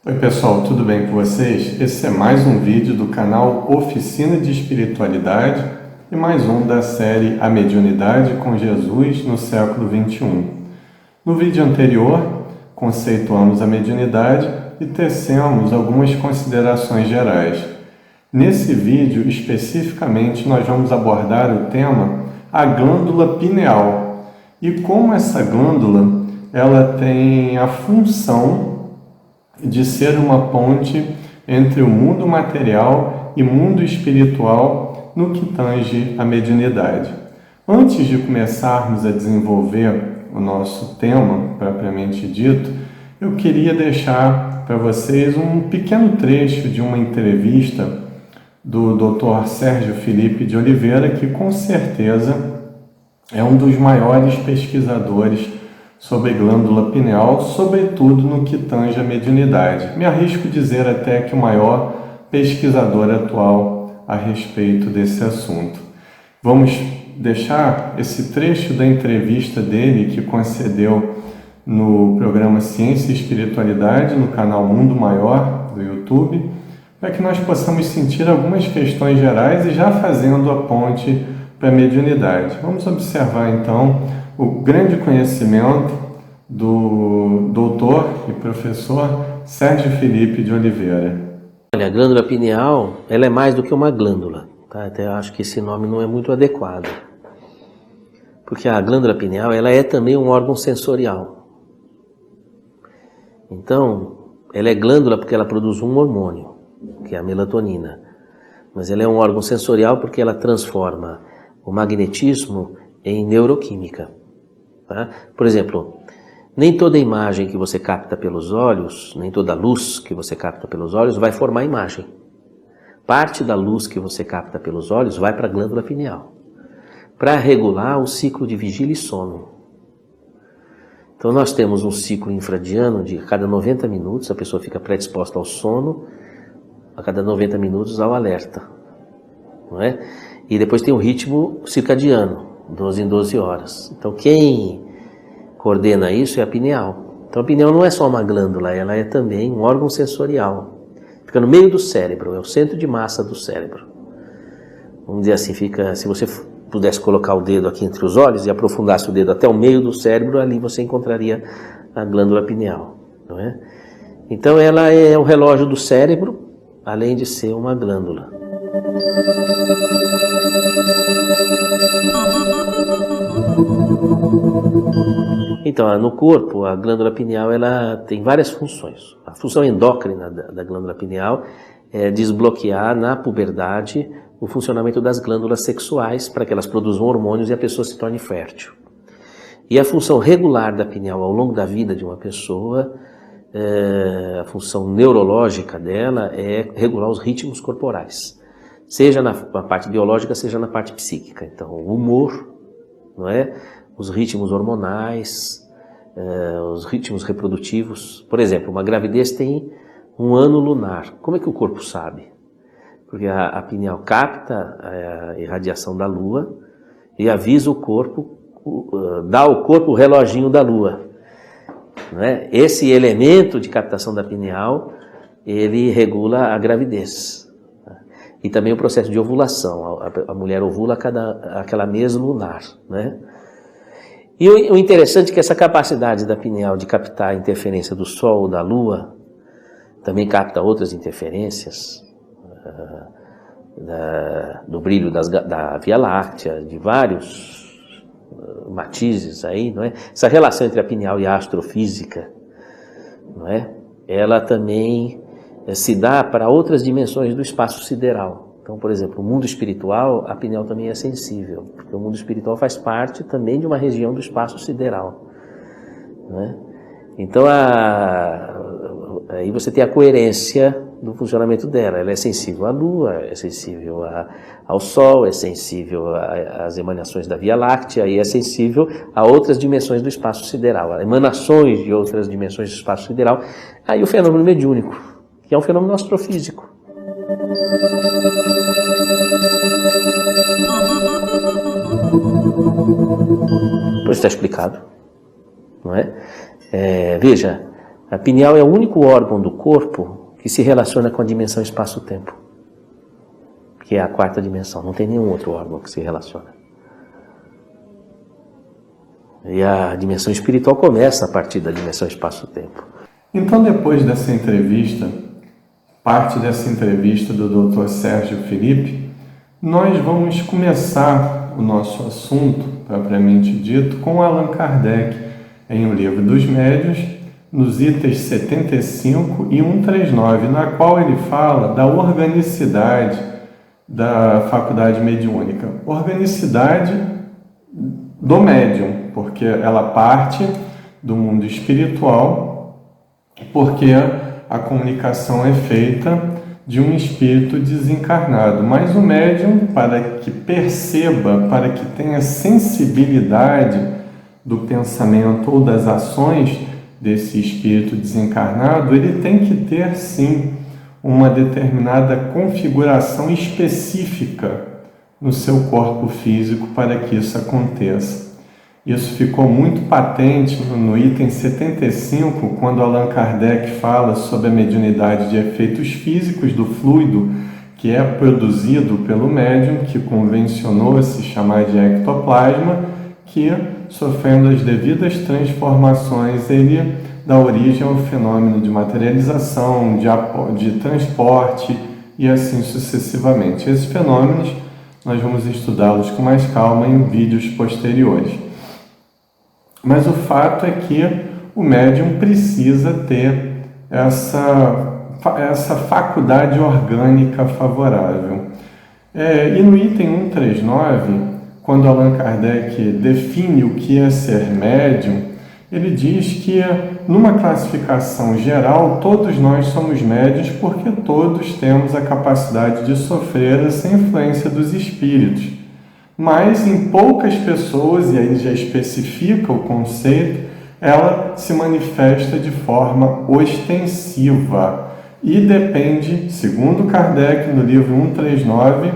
Oi pessoal, tudo bem com vocês? Esse é mais um vídeo do canal Oficina de Espiritualidade e mais um da série A Mediunidade com Jesus no século XXI. No vídeo anterior, conceituamos a mediunidade e tecemos algumas considerações gerais. Nesse vídeo, especificamente, nós vamos abordar o tema a glândula pineal e como essa glândula ela tem a função de ser uma ponte entre o mundo material e mundo espiritual no que tange a mediunidade. Antes de começarmos a desenvolver o nosso tema propriamente dito, eu queria deixar para vocês um pequeno trecho de uma entrevista do Dr. Sérgio Felipe de Oliveira, que com certeza é um dos maiores pesquisadores sobre glândula pineal, sobretudo no que tange a mediunidade. Me arrisco dizer até que o maior pesquisador atual a respeito desse assunto. Vamos deixar esse trecho da entrevista dele que concedeu no programa Ciência e Espiritualidade, no canal Mundo Maior do YouTube, para que nós possamos sentir algumas questões gerais e já fazendo a ponte para a mediunidade. Vamos observar então o grande conhecimento do doutor e professor Sérgio Felipe de Oliveira. Olha, a glândula pineal, ela é mais do que uma glândula, tá? Até eu acho que esse nome não é muito adequado. Porque a glândula pineal, ela é também um órgão sensorial. Então, ela é glândula porque ela produz um hormônio, que é a melatonina. Mas ela é um órgão sensorial porque ela transforma o magnetismo em neuroquímica. Tá? Por exemplo, nem toda imagem que você capta pelos olhos, nem toda luz que você capta pelos olhos vai formar imagem. Parte da luz que você capta pelos olhos vai para a glândula pineal, para regular o ciclo de vigília e sono. Então nós temos um ciclo infradiano de cada 90 minutos, a pessoa fica predisposta ao sono, a cada 90 minutos ao alerta. Não é? E depois tem o ritmo circadiano, 12 em 12 horas. Então quem coordena isso é a pineal. Então a pineal não é só uma glândula, ela é também um órgão sensorial. Fica no meio do cérebro, é o centro de massa do cérebro. Vamos dizer assim, fica, se você pudesse colocar o dedo aqui entre os olhos e aprofundasse o dedo até o meio do cérebro, ali você encontraria a glândula pineal. Não é? Então ela é o relógio do cérebro, além de ser uma glândula. Então, no corpo, a glândula pineal ela tem várias funções. A função endócrina da glândula pineal é desbloquear na puberdade o funcionamento das glândulas sexuais para que elas produzam hormônios e a pessoa se torne fértil. E a função regular da pineal ao longo da vida de uma pessoa, a função neurológica dela é regular os ritmos corporais. Seja na parte biológica, seja na parte psíquica. Então, o humor, não é? Os ritmos hormonais, os ritmos reprodutivos. Por exemplo, uma gravidez tem um ano lunar. Como é que o corpo sabe? Porque a pineal capta a irradiação da lua e avisa o corpo, dá ao corpo o reloginho da lua. Não é? Esse elemento de captação da pineal, ele regula a gravidez. E também o processo de ovulação. A mulher ovula aquela mês lunar, né? E o interessante é que essa capacidade da pineal de captar a interferência do Sol ou da Lua, também capta outras interferências, do brilho da Via Láctea, de vários matizes aí, não é? Essa relação entre a pineal e a astrofísica, não é? Ela também se dá para outras dimensões do espaço sideral. Então, por exemplo, o mundo espiritual, a pineal também é sensível, porque o mundo espiritual faz parte também de uma região do espaço sideral. Né? Então, aí você tem a coerência do funcionamento dela. Ela é sensível à Lua, é sensível ao Sol, é sensível às emanações da Via Láctea e é sensível a outras dimensões do espaço sideral, a emanações de outras dimensões do espaço sideral. Aí o fenômeno mediúnico, que é um fenômeno astrofísico. Pois está explicado, não é? Veja, A pineal é o único órgão do corpo que se relaciona com a dimensão espaço-tempo, que é a quarta dimensão. Não tem nenhum outro órgão que se relaciona. E a dimensão espiritual começa a partir da dimensão espaço-tempo. Então, depois dessa entrevista, parte dessa entrevista do Dr. Sérgio Felipe, nós vamos começar o nosso assunto, propriamente dito, com Allan Kardec, em O Livro dos Médiuns, nos itens 75 e 139, na qual ele fala da organicidade da faculdade mediúnica. Organicidade do médium, porque ela parte do mundo espiritual, porque a comunicação é feita de um espírito desencarnado. Mas o médium, para que perceba, para que tenha sensibilidade do pensamento ou das ações desse espírito desencarnado, ele tem que ter, sim, uma determinada configuração específica no seu corpo físico para que isso aconteça. Isso ficou muito patente no item 75, quando Allan Kardec fala sobre a mediunidade de efeitos físicos do fluido que é produzido pelo médium, que convencionou a se chamar de ectoplasma, que, sofrendo as devidas transformações, ele dá origem ao fenômeno de materialização, de transporte e assim sucessivamente. Esses fenômenos nós vamos estudá-los com mais calma em vídeos posteriores. Mas o fato é que o médium precisa ter essa faculdade orgânica favorável. E no item 139, quando Allan Kardec define o que é ser médium, ele diz que, numa classificação geral, todos nós somos médiuns porque todos temos a capacidade de sofrer essa influência dos espíritos. Mas em poucas pessoas, e aí já especifica o conceito, ela se manifesta de forma ostensiva e depende, segundo Kardec no livro 139,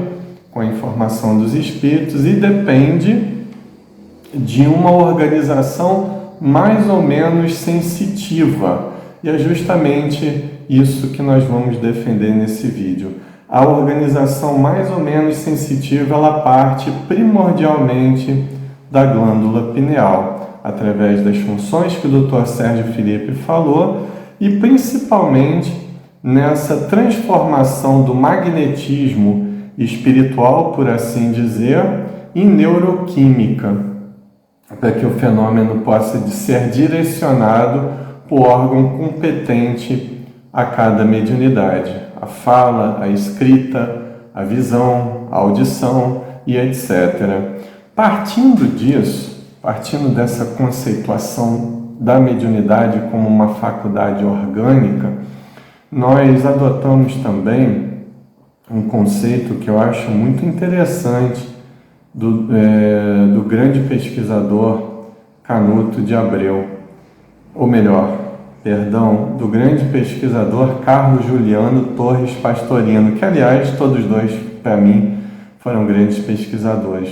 com a informação dos espíritos, e depende de uma organização mais ou menos sensitiva. E é justamente isso que nós vamos defender nesse vídeo. A organização mais ou menos sensitiva, ela parte primordialmente da glândula pineal, através das funções que o Dr. Sérgio Felipe falou, e principalmente nessa transformação do magnetismo espiritual, por assim dizer, em neuroquímica, para que o fenômeno possa ser direcionado para o órgão competente a cada mediunidade. A fala, a escrita, a visão, a audição e etc. Partindo disso, partindo dessa conceituação da mediunidade como uma faculdade orgânica, nós adotamos também um conceito que eu acho muito interessante do grande pesquisador Canuto de Abreu, ou melhor, do grande pesquisador Carlos Juliano Torres Pastorino, que, aliás, todos dois, para mim, foram grandes pesquisadores.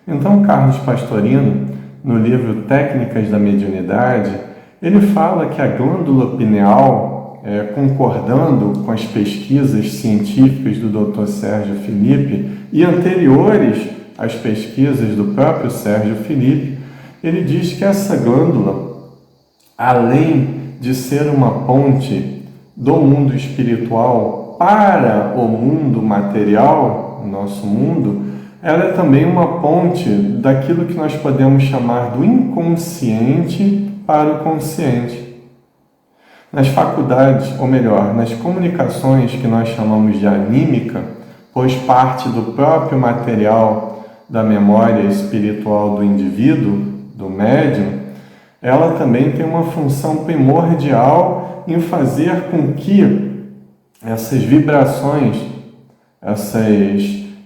Então, Carlos Pastorino, no livro Técnicas da Mediunidade, ele fala que a glândula pineal, concordando com as pesquisas científicas do Dr. Sérgio Felipe e anteriores às pesquisas do próprio Sérgio Felipe, ele diz que essa glândula, além de ser uma ponte do mundo espiritual para o mundo material, o nosso mundo, ela é também uma ponte daquilo que nós podemos chamar do inconsciente para o consciente. Nas faculdades, ou melhor, nas comunicações que nós chamamos de anímica, pois parte do próprio material da memória espiritual do indivíduo, do médium, ela também tem uma função primordial em fazer com que essas vibrações,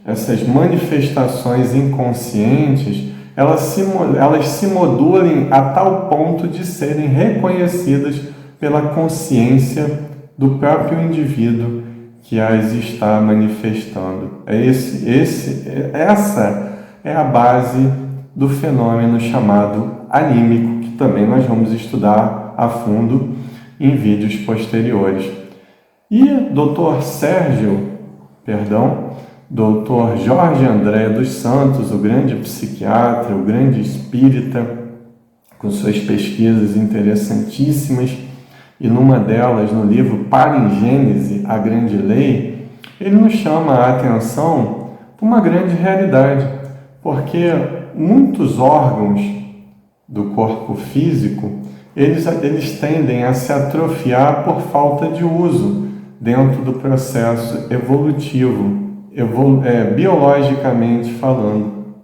essas manifestações inconscientes, elas se modulem a tal ponto de serem reconhecidas pela consciência do próprio indivíduo que as está manifestando. Essa é a base do fenômeno chamado anímico, que também nós vamos estudar a fundo em vídeos posteriores. E Dr. Jorge André dos Santos, o grande psiquiatra, o grande espírita, com suas pesquisas interessantíssimas, e numa delas, no livro Parengênese, a Grande Lei, ele nos chama a atenção para uma grande realidade, porque muitos órgãos do corpo físico, eles tendem a se atrofiar por falta de uso dentro do processo evolutivo, biologicamente falando.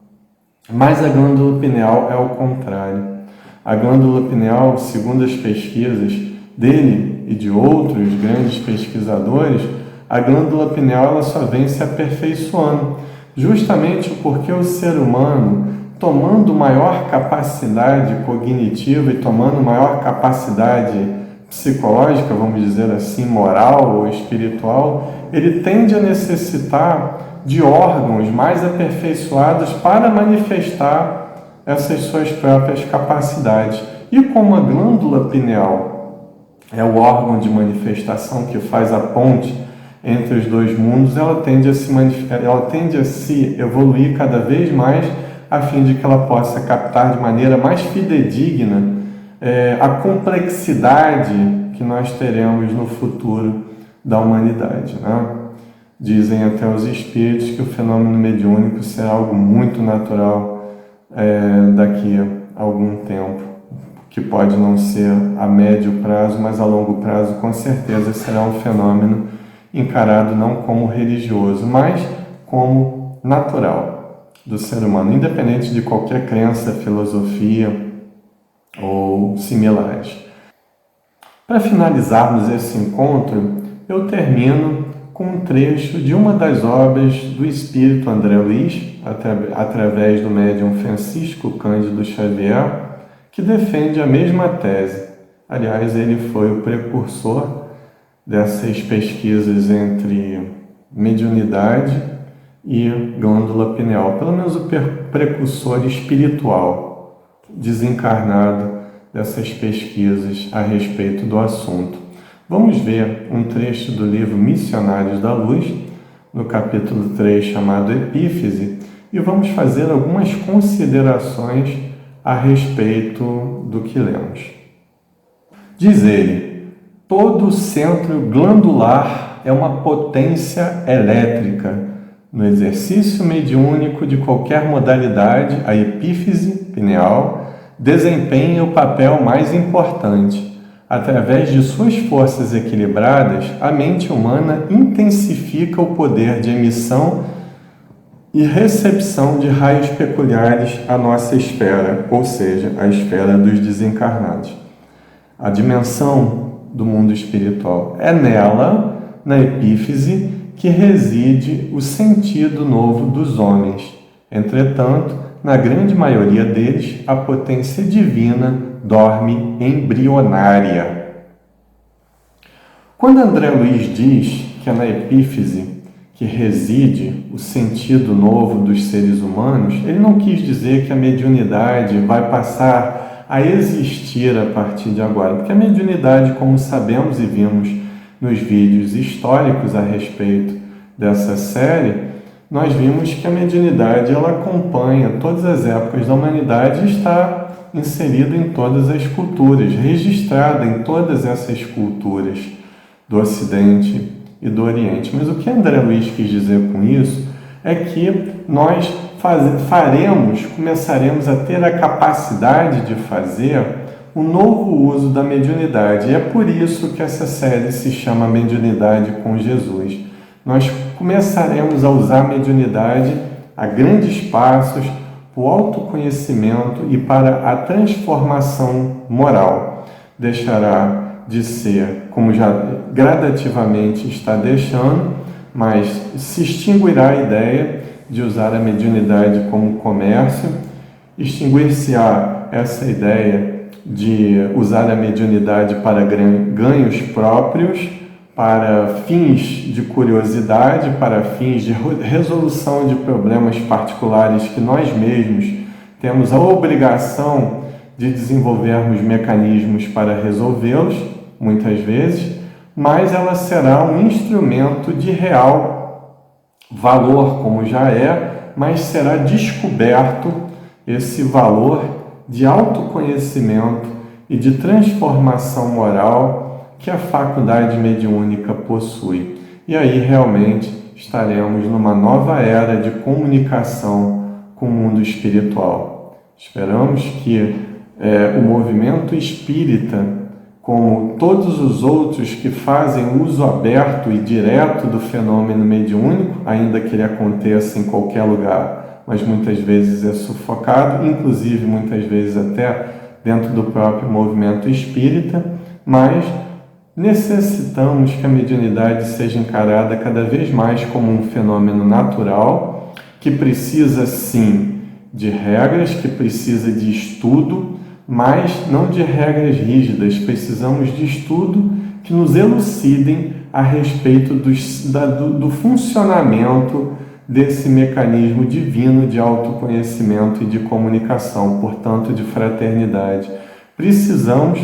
Mas a glândula pineal é o contrário. A glândula pineal, segundo as pesquisas dele e de outros grandes pesquisadores, a glândula pineal ela só vem se aperfeiçoando, justamente porque o ser humano, tomando maior capacidade cognitiva e tomando maior capacidade psicológica, vamos dizer assim, moral ou espiritual, ele tende a necessitar de órgãos mais aperfeiçoados para manifestar essas suas próprias capacidades. E como a glândula pineal é o órgão de manifestação que faz a ponte entre os dois mundos, ela tende a se evoluir cada vez mais a fim de que ela possa captar de maneira mais fidedigna a complexidade que nós teremos no futuro da humanidade, né? Dizem até os espíritos que o fenômeno mediúnico será algo muito natural daqui a algum tempo, que pode não ser a médio prazo, mas a longo prazo com certeza será um fenômeno encarado não como religioso, mas como natural do ser humano, independente de qualquer crença, filosofia ou similares. Para finalizarmos esse encontro, eu termino com um trecho de uma das obras do espírito André Luiz, através do médium Francisco Cândido Xavier, que defende a mesma tese. Aliás, ele foi o precursor dessas pesquisas entre mediunidade e glândula pineal, pelo menos o precursor espiritual, desencarnado dessas pesquisas a respeito do assunto. Vamos ver um trecho do livro Missionários da Luz, no capítulo 3, chamado Epífise, e vamos fazer algumas considerações a respeito do que lemos. Diz ele: todo centro glandular é uma potência elétrica. No exercício mediúnico de qualquer modalidade, a epífise pineal desempenha o papel mais importante. Através de suas forças equilibradas, a mente humana intensifica o poder de emissão e recepção de raios peculiares à nossa esfera, ou seja, a esfera dos desencarnados. A dimensão do mundo espiritual. É nela, na epífise, que reside o sentido novo dos homens. Entretanto, na grande maioria deles, a potência divina dorme embrionária. Quando André Luiz diz que é na epífise que reside o sentido novo dos seres humanos, ele não quis dizer que a mediunidade vai passar a existir a partir de agora, porque a mediunidade, como sabemos e vimos nos vídeos históricos a respeito dessa série, nós vimos que a mediunidade ela acompanha todas as épocas da humanidade e está inserida em todas as culturas, registrada em todas essas culturas do Ocidente e do Oriente. Mas o que André Luiz quis dizer com isso é que nós começaremos a ter a capacidade de fazer um novo uso da mediunidade. E é por isso que essa série se chama Mediunidade com Jesus. Nós começaremos a usar a mediunidade a grandes passos para o autoconhecimento e para a transformação moral. Deixará de ser, como já gradativamente está deixando, mas se extinguirá a ideia de usar a mediunidade como comércio, extinguir-se-á essa ideia de usar a mediunidade para ganhos próprios, para fins de curiosidade, para fins de resolução de problemas particulares que nós mesmos temos a obrigação de desenvolvermos mecanismos para resolvê-los, muitas vezes, mas ela será um instrumento de real valor, como já é, mas será descoberto esse valor de autoconhecimento e de transformação moral que a faculdade mediúnica possui. E aí realmente estaremos numa nova era de comunicação com o mundo espiritual. Esperamos que o movimento espírita, como todos os outros que fazem uso aberto e direto do fenômeno mediúnico, ainda que ele aconteça em qualquer lugar, mas muitas vezes é sufocado, inclusive muitas vezes até dentro do próprio movimento espírita, mas necessitamos que a mediunidade seja encarada cada vez mais como um fenômeno natural, que precisa sim de regras, que precisa de estudo, mas não de regras rígidas. Precisamos de estudo que nos elucidem a respeito do funcionamento desse mecanismo divino de autoconhecimento e de comunicação, portanto de fraternidade. Precisamos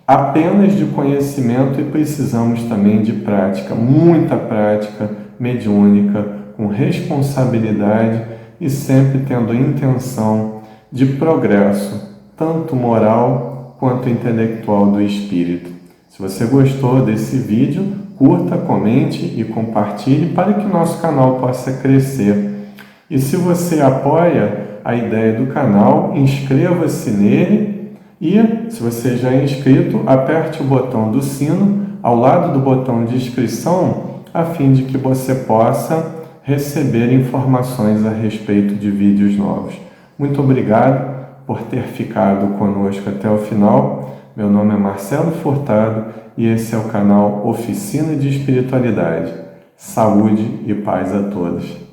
apenas de conhecimento e precisamos também de prática, muita prática mediúnica, com responsabilidade e sempre tendo a intenção de progresso, tanto moral quanto intelectual do espírito. Se você gostou desse vídeo, curta, comente e compartilhe para que o nosso canal possa crescer. E se você apoia a ideia do canal, inscreva-se nele e, se você já é inscrito, aperte o botão do sino ao lado do botão de inscrição, a fim de que você possa receber informações a respeito de vídeos novos. Muito obrigado por ter ficado conosco até o final. Meu nome é Marcelo Furtado e esse é o canal Oficina de Espiritualidade. Saúde e paz a todos.